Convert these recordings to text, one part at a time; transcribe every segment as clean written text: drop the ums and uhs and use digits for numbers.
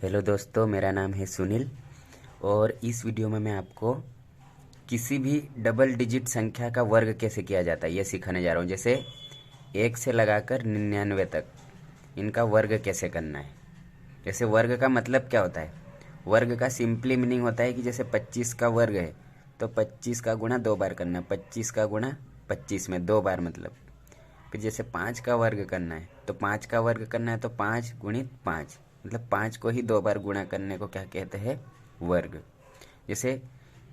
Hello दोस्तों, मेरा नाम है सुनील और इस वीडियो में मैं आपको किसी भी डबल डिजिट संख्या का वर्ग कैसे किया जाता है ये सिखाने जा रहा हूँ। जैसे 1 से लगाकर 99 तक इनका वर्ग कैसे करना है। जैसे वर्ग का मतलब क्या होता है, वर्ग का सिंपली मीनिंग होता है कि जैसे 25 का वर्ग है तो 25 का गुणा 2 बार करना है, 25 का गुणा 25 में 2 बार मतलब। फिर जैसे 5 का वर्ग करना है तो 5 का वर्ग करना है तो 5 गुणित 5 मतलब 5 को ही 2 बार गुणा करने को क्या कहते हैं, वर्ग। जैसे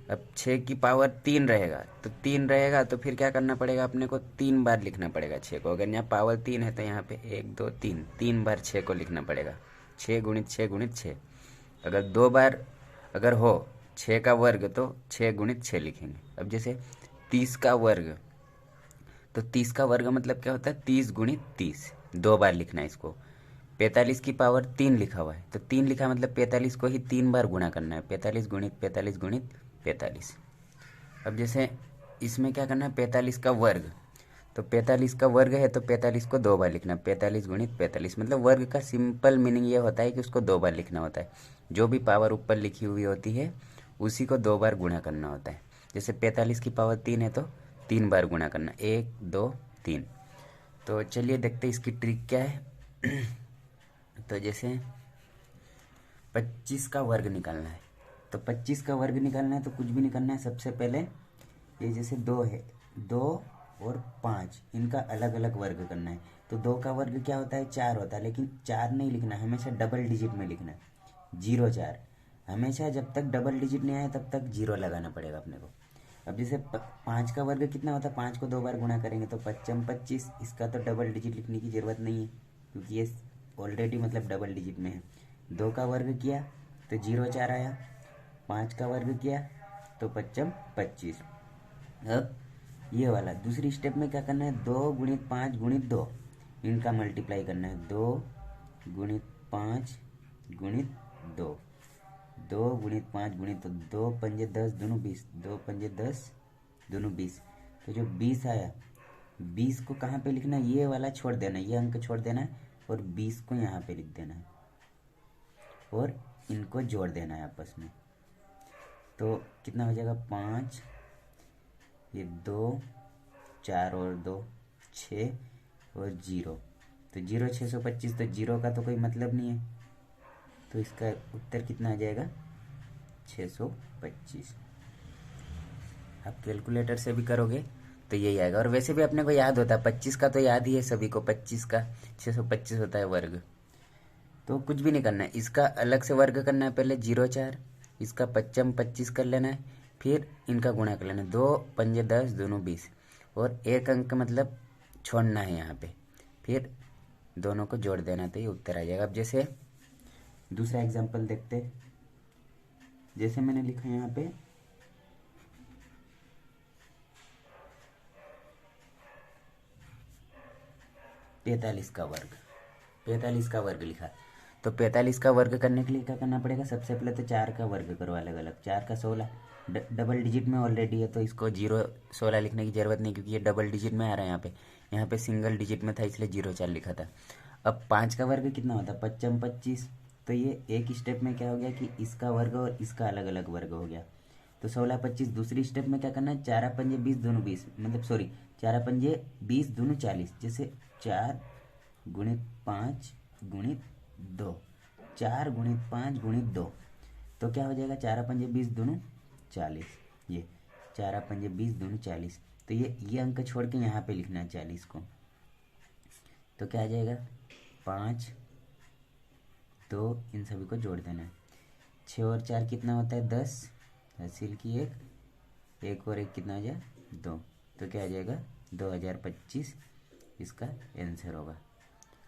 अब 6 की पावर 3 रहेगा तो 3 रहेगा तो फिर क्या करना पड़ेगा, अपने को 3 बार लिखना पड़ेगा 6 को। अगर यहाँ पावर 3 है तो यहाँ पे 1 2 3 3 बार 6 को लिखना पड़ेगा। 6 गुणित 6 गुणित 6। अगर 2 बार अगर हो 6 का वर्ग तो 6 गुणित 6 लिखेंगे। अब जैसे 30 का वर्ग, तो 30 का वर्ग मतलब क्या होता है, 30 गुणित 30, 2 बार लिखना है इसको। 45 की पावर 3 लिखा हुआ है तो 3 लिखा मतलब 45 को ही 3 बार गुणा करना है, 45 गुणित 45 गुणित 45। अब जैसे इसमें क्या करना है, 45 का वर्ग, तो 45 का वर्ग है तो 45 को 2 बार लिखना है, 45 गुणित 45। मतलब वर्ग का सिंपल मीनिंग ये होता है कि उसको 2 बार लिखना होता है। जो भी पावर ऊपर लिखी हुई होती है उसी को 2 बार गुणा करना होता है। जैसे 45 की पावर 3 है तो 3 बार गुणा करना, 1 2 3। तो चलिए देखते हैं इसकी ट्रिक क्या है। तो जैसे 25 का वर्ग निकालना है, तो 25 का वर्ग निकालना है तो कुछ भी निकालना है। सबसे पहले ये जैसे 2 है, 2 और 5 इनका अलग अलग वर्ग करना है। तो 2 का वर्ग क्या होता है, 4 होता है, लेकिन 4 नहीं लिखना है, हमेशा डबल डिजिट में लिखना है, 0 4। हमेशा जब तक डबल डिजिट नहीं आए तब तक 0 लगाना पड़ेगा अपने को। अब जैसे 5 का वर्ग कितना होता है, 5 को 2 बार गुणा करेंगे तो 5 25। इसका तो डबल डिजिट लिखने की ज़रूरत नहीं है क्योंकि ये ऑलरेडी मतलब डबल डिजिट में है। 2 का वर्ग किया तो 0 4 आया, 5 का वर्ग किया तो 5 25। अब ये वाला दूसरी स्टेप में क्या करना है, 2 गुणित 5 गुणित 2 इनका मल्टीप्लाई करना है। 2 गुणित 5 गुणित 2, 2 गुणित 5 गुणित 2, 2 पंजे 10 दोनों 20, 2 पंजे 10 दोनों 20। तो जो 20 आया, 20 को कहाँ पे लिखना है, ये वाला छोड़ देना है, ये अंक छोड़ देना है और 20 को यहाँ पे लिख देना है और इनको जोड़ देना है आपस में। तो कितना हो जाएगा, 5, ये 2, 4 और 2 6 और 0। तो 0 625, तो 0 का तो कोई मतलब नहीं है, तो इसका उत्तर कितना आ जाएगा, 625। आप कैलकुलेटर से भी करोगे तो यही आएगा। और वैसे भी अपने को याद होता है, 25 का तो याद ही है सभी को, 25 का 625 होता है वर्ग। तो कुछ भी नहीं करना है, इसका अलग से वर्ग करना है, पहले 0 4, इसका 5 25 कर लेना है, फिर इनका गुणा कर लेना है, 2 पंजे 10 दोनों 20 और एक अंक मतलब छोड़ना है यहाँ पे, फिर दोनों को जोड़ देना तो ये उत्तर आ जाएगा। अब जैसे दूसरा एग्जाम्पल देखते हैं। जैसे मैंने लिखा यहाँ पे 45 का वर्ग, 45 का वर्ग लिखा, तो 45 का वर्ग करने के लिए क्या करना पड़ेगा, सबसे पहले तो 4 का वर्ग करो अलग अलग, 4 का 16, डबल डिजिट में ऑलरेडी है तो इसको 0 16 लिखने की ज़रूरत नहीं क्योंकि ये डबल डिजिट में आ रहा है। यहाँ पे सिंगल डिजिट में था इसलिए 0 4 लिखा था। अब 5 का वर्ग कितना होता है, 5 25। तो ये एक स्टेप में क्या हो गया कि इसका वर्ग और इसका अलग अलग वर्ग हो गया। तो 16 25। दूसरी स्टेप में क्या करना है, 4 पंजे 20 दोनों 20, मतलब सॉरी 4 पंजे 20 दोनों 40। जैसे 4 गुणित 5 गुणित 2, 4 गुणित 5 गुणित 2, तो क्या हो जाएगा, 4 पंजे 20 दोनों 40। ये 4 पंजे 20 दोनों 40, तो ये अंक छोड़ के यहाँ पे लिखना है 40 को। तो क्या आ जाएगा, 5 2, इन सभी को जोड़ देना है। 6 और 4 कितना होता है, 10, हासिल की 1, 1 और 1 कितना हो जाए, 2। तो क्या आ जाएगा, 2025 इसका आंसर होगा।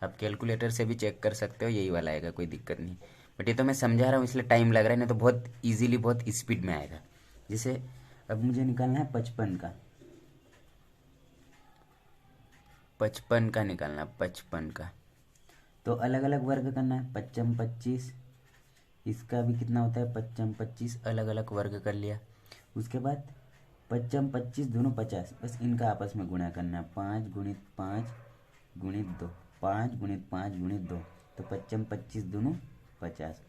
आप कैलकुलेटर से भी चेक कर सकते हो, यही वाला आएगा, कोई दिक्कत नहीं। बट ये तो मैं समझा रहा हूँ इसलिए टाइम लग रहा है, नहीं तो बहुत इजीली बहुत स्पीड में आएगा। जैसे अब मुझे निकालना है 55 का, 55 का निकालना, 55 का तो अलग अलग वर्ग करना है। 55 25, इसका भी कितना होता है, 55 25 अलग अलग वर्ग कर लिया। उसके बाद 55 25 दोनों 50, बस इनका आपस में गुणा करना है। 5 गुणित 5 गुणित 2, 5 गुणित 5 गुणित 2, तो 55 25 दोनों 50।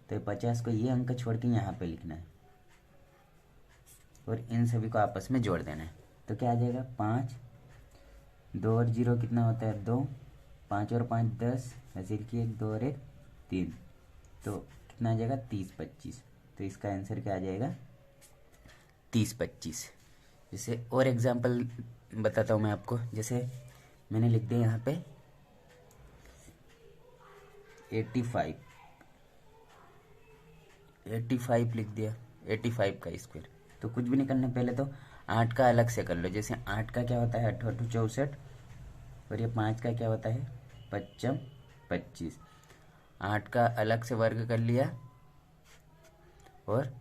तो ये 50 को ये अंक छोड़ के यहाँ पे लिखना है और इन सभी को आपस में जोड़ देना है। तो क्या आ जाएगा 5, 2 और 0 कितना होता है 2, 5 और 5 10, हासिल की 1, 2 और 1 3, तो कितना आ जाएगा 30 25। तो इसका आंसर क्या आ जाएगा 30 25। जैसे और एग्जांपल बताता हूँ मैं आपको। जैसे मैंने लिख दिया यहाँ पे 85 लिख दिया, 85 का स्क्वायर। तो कुछ भी नहीं करना, पहले तो 8 का अलग से कर लो। जैसे 8 का क्या होता है 8 8 64 और ये 5 का क्या होता है 55 25। 8 का अलग से वर्ग कर लिया और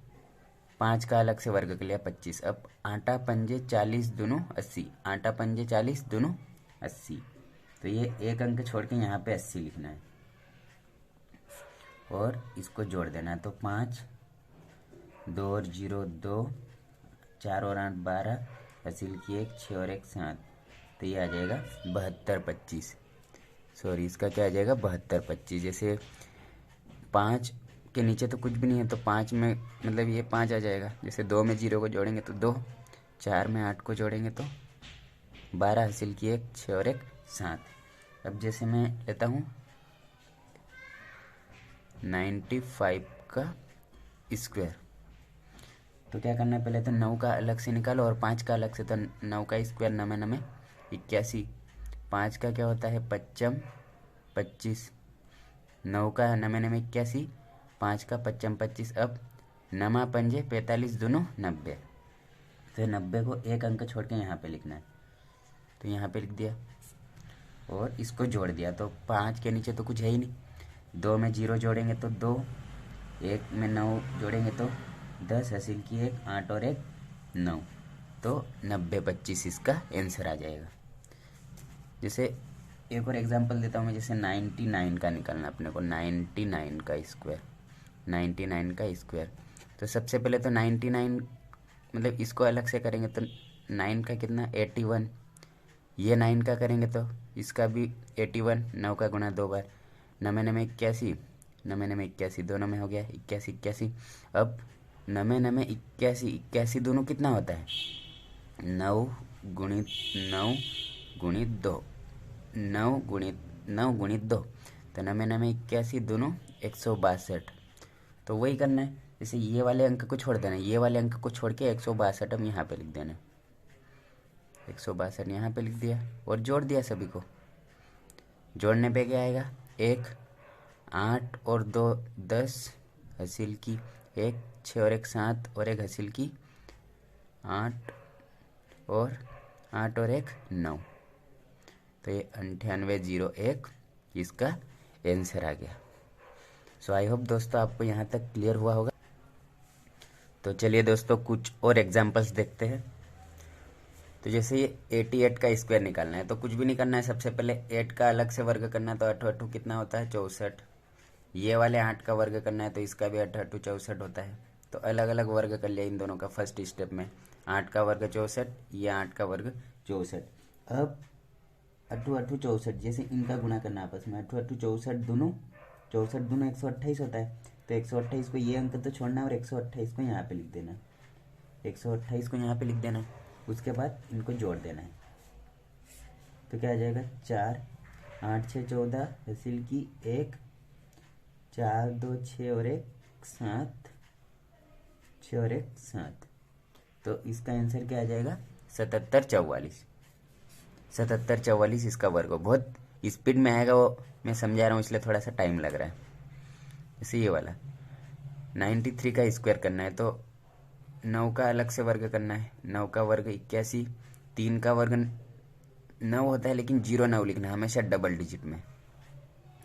5 का अलग से वर्ग कर लिया 25। अब 8 पंजे 40 दूनों 80, 8 पंजे 40 दूनों 80। तो ये एक अंक छोड़ के यहाँ पे 80 लिखना है और इसको जोड़ देना है। तो 5, 2 और 0 2, 4 और 8 12, हासिल की 1, 6 और 1 7। तो ये आ जाएगा 72 25। सॉरी, इसका क्या आ जाएगा 72 25। जैसे 5 के नीचे तो कुछ भी नहीं है, तो 5 में मतलब ये 5 आ जाएगा। जैसे 2 में 0 को जोड़ेंगे तो 2, 4 में 8 को जोड़ेंगे तो 12, हासिल की 1, 6 और 1 7। अब जैसे मैं लेता हूँ 95 का स्क्वायर। तो क्या करना है, पहले तो 9 का अलग से निकालो और 5 का अलग से। तो 9 का स्क्वायर 9 9 81, 5 का क्या होता है 55 25, 9 का 9 9 81, 5 का 55 25। अब 9 पंजे 45 दोनों 90। तो 90 को एक अंक छोड़ के यहाँ पे लिखना है। तो यहाँ पे लिख दिया और इसको जोड़ दिया। तो 5 के नीचे तो कुछ है ही नहीं, 2 में 0 जोड़ेंगे तो 2, 1 में 9 जोड़ेंगे तो 10, हासिल की 1, 8 और 1 9। तो 90 25 इसका आंसर आ जाएगा। जैसे एक और एग्जांपल देता हूँ मैं। जैसे 99 का निकालना अपने को, 99 का स्क्वायर, 99 का स्क्वायर। तो सबसे पहले तो 99 मतलब इसको अलग से करेंगे तो 9 का कितना 81, ये 9 का करेंगे तो इसका भी 81, 9 का गुणा 2 बार, 9 9 81, 9 9 81 दोनों में हो गया 81 81। अब 9 9 81 81 दोनों कितना होता है 9 गुणित 9 गुणित 2, 9 गुणित 2। तो 9 9 81 दोनों 162। तो वही करना है। जैसे ये वाले अंक को छोड़ देना, ये वाले अंक को छोड़ के 162 हम यहाँ पे लिख देना, 162 यहाँ पे लिख दिया और जोड़ दिया सभी को। जोड़ने पे क्या आएगा 1, 8 और 2 10, हासिल की 1, 6 और 1 7 और 1 हासिल की 8 और 8 और 1 9। तो ये 9801 इसका आंसर आ गया। सो आई होप दोस्तों आपको यहाँ तक क्लियर हुआ होगा। तो चलिए दोस्तों कुछ और एग्जांपल्स देखते हैं। तो जैसे ये 88 का स्क्वायर निकालना है तो कुछ भी नहीं करना है। सबसे पहले 8 का अलग से वर्ग करना है तो 8 8 कितना होता है 64। ये वाले 8 का वर्ग करना है तो इसका भी 8 8 64 होता है। तो अलग अलग वर्ग कर लिया इन दोनों का फर्स्ट स्टेप में। 8 का वर्ग 64, ये 8 का वर्ग 64। अब 8 8 64, जैसे इनका गुणा करना आपस में, 8 8 64 दोनों 128 होता है। तो 128 को ये अंक तो छोड़ना और 128 को यहाँ पे लिख देना, 128 को यहाँ पे लिख देना। उसके बाद इनको जोड़ देना है। तो क्या आ जाएगा 4, 8 6 14, हासिल की 1, 4 2 6 और 1 7, 6 और 1 7। तो इसका आंसर क्या आ जाएगा 77 44। 77 44 इसका वर्ग हो। बहुत स्पीड में आएगा वो, मैं समझा रहा हूँ इसलिए थोड़ा सा टाइम लग रहा है। जैसे ये वाला 93 का स्क्वायर करना है तो 9 का अलग से वर्ग करना है। 9 का वर्ग 81, 3 का वर्ग 9 होता है लेकिन 09 लिखना है हमेशा डबल डिजिट में,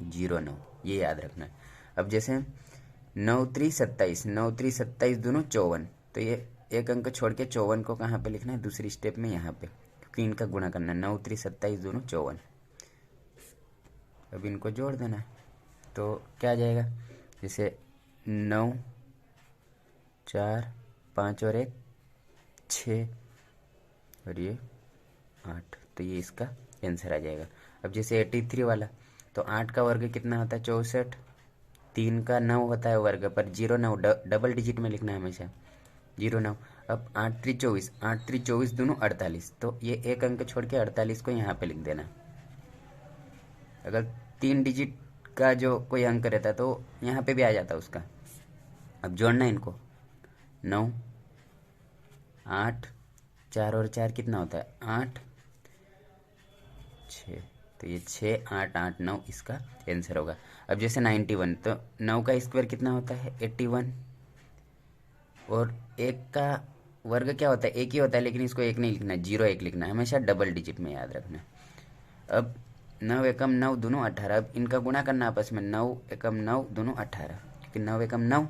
09 ये याद रखना है। अब जैसे 9 3 27, 9 3 27 दोनों 54। तो ये एक अंक छोड़ के 54 को कहाँ पे लिखना है दूसरी स्टेप में यहाँ पे, क्योंकि इनका गुणा करना है। 9 3 27 दोनों 54। अब इनको जोड़ देना है तो क्या आ जाएगा, जैसे 9 4 5 और 1 6 और ये 8। तो ये इसका आंसर आ जाएगा। अब जैसे 83 वाला तो 8 का वर्ग कितना होता है 64, 3 का 9 होता है वर्ग, पर 0 9 डबल डिजिट में लिखना है हमेशा, 0 9। अब 8 3 24, 8 3 24 दोनों 48, तो ये एक अंक छोड़ के 48 को यहाँ पे लिख देना। अगर 3 डिजिट का जो कोई अंक रहता तो यहाँ पे भी आ जाता उसका। अब जोड़ना इनको, 9 8, 4 और 4 कितना होता है 8 6, तो ये 6 8 8 9 इसका आंसर होगा। अब जैसे 91, तो 9 का स्क्वायर कितना होता है 81, और 1 का वर्ग क्या होता है 1 ही होता है, लेकिन इसको 1 नहीं लिखना, 0 1 लिखना है, हमेशा डबल डिजिट में याद रखना। अब 9 एकम 9 दोनों 18, अब इनका गुणा करना आपस में, 9 एकम 9 दोनों 18, क्योंकि 9 एकम 9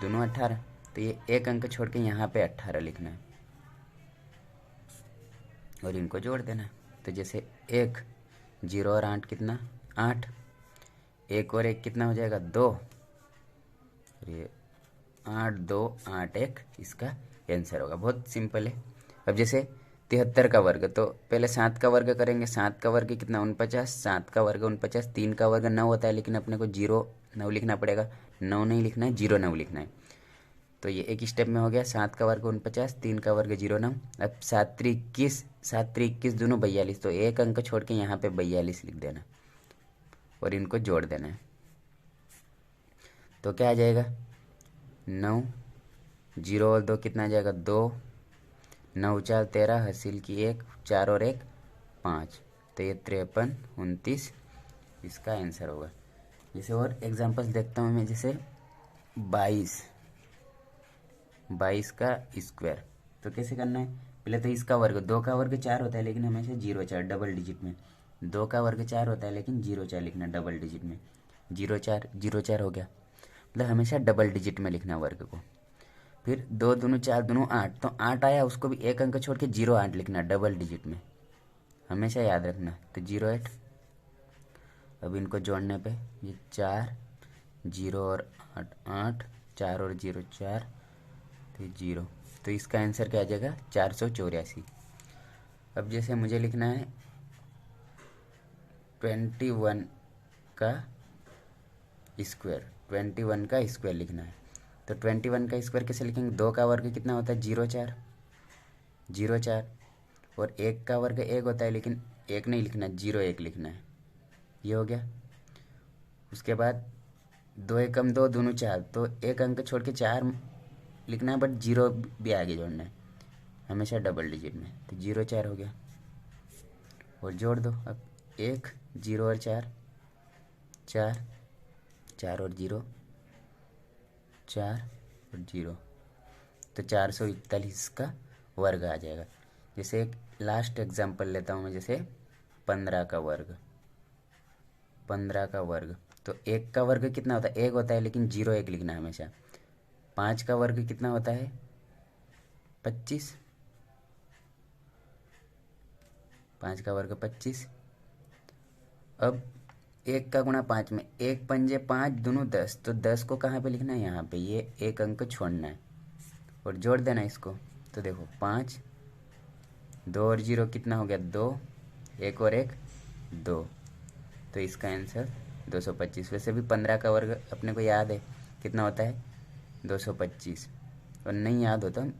दोनों 18, तो ये एक अंक छोड़ के यहाँ पे 18 लिखना है और इनको जोड़ देना है। तो जैसे 1 0 और 8 कितना 8, 1 और 1 कितना हो जाएगा 2, ये 8 2 8 1 इसका आंसर होगा। बहुत सिंपल है। अब जैसे 73 का वर्ग, तो पहले 7 का वर्ग करेंगे, 7 का वर्ग कितना 49, 7 का वर्ग 49, 3 का वर्ग 9 होता है, लेकिन अपने को 0 9 लिखना पड़ेगा, 9 नहीं लिखना है 0 9 लिखना है। तो ये एक स्टेप में हो गया, 7 का वर्ग 49, 3 का वर्ग 0 9। अब 7 3 21, 7 3 21 दोनों 42, तो एक अंक छोड़ के यहाँ पे 42 लिख देना और इनको जोड़ देना है। तो क्या आ जाएगा 9, 0 और 2 कितना आ जाएगा 2, 9 4 13, हासिल की 1, 4 और 1 5, तो ये 53 29 इसका आंसर होगा। जैसे और एग्जांपल्स देखता हूँ मैं, जैसे 22 का स्क्वायर, तो कैसे करना है, पहले तो इसका वर्ग, 2 का वर्ग 4 होता है लेकिन हमेशा 0 4 डबल डिजिट में, 2 का वर्ग 4 होता है लेकिन 0 4 लिखना डबल डिजिट में, 0 4 0 4 हो गया, मतलब हमेशा डबल डिजिट में लिखना वर्ग को। फिर 2 दूनी 4 दूनी 8, तो 8 आया उसको भी एक अंक छोड़ के 0 8 लिखना डबल डिजिट में, हमेशा याद रखना, तो 0 8। अब इनको जोड़ने पे ये 4 0 और 8 8, 4 और 0 4, तो 0, तो इसका आंसर क्या आ जाएगा 484। अब जैसे मुझे लिखना है 21 का स्क्वायर, 21 का स्क्वायर लिखना है, तो 21 का स्क्वायर कैसे लिखेंगे, 2 का वर्ग कितना होता है 0 4 0 4, और 1 का वर्ग 1 होता है लेकिन 1 नहीं लिखना 0 1 लिखना है, ये हो गया। उसके बाद 2 एकम 2 दोनों 4, तो एक अंक छोड़ के 4 लिखना है, बट 0 भी आगे जोड़ना है, हमेशा डबल डिजिट में, तो 0 4 हो गया और जोड़ दो। अब 1 0 और 4 4, 4 और 0 4 और 0, तो 441 का वर्ग आ जाएगा। जैसे एक लास्ट एग्जांपल लेता हूँ मैं, जैसे 15 का वर्ग, 15 का वर्ग, तो 1 का वर्ग कितना होता है 1 होता है लेकिन 0 1 लिखना है हमेशा। 5 का वर्ग कितना होता है 25, 5 का वर्ग 25। अब 1 का गुणा 5 में, 1 पंजे 5 दोनों 10, तो 10 को कहाँ पे लिखना है यहाँ पे, ये एक अंक छोड़ना है और जोड़ देना इसको। तो देखो 5 2 और 0 कितना हो गया 2, 1 और 1 2, तो इसका आंसर 225। वैसे भी 15 का वर्ग अपने को याद है कितना होता है 225, और नहीं याद हो तो हम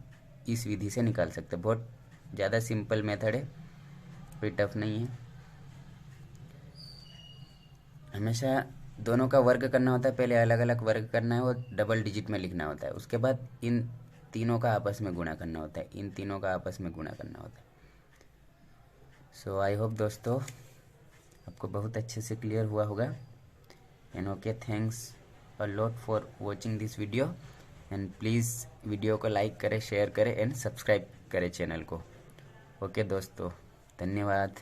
इस विधि से निकाल सकते हैं। बहुत ज़्यादा सिंपल मेथड है, कोई टफ नहीं है। हमेशा दोनों का वर्ग करना होता है, पहले अलग अलग वर्ग करना है और डबल डिजिट में लिखना होता है, उसके बाद इन तीनों का आपस में गुणा करना होता है, इन तीनों का आपस में गुणा करना होता है। सो आई होप दोस्तों आपको बहुत अच्छे से क्लियर हुआ होगा। And okay, thanks a lot for watching this video, and please video को लाइक करें, शेयर करें एंड सब्सक्राइब करें चैनल को। ओके दोस्तों, धन्यवाद।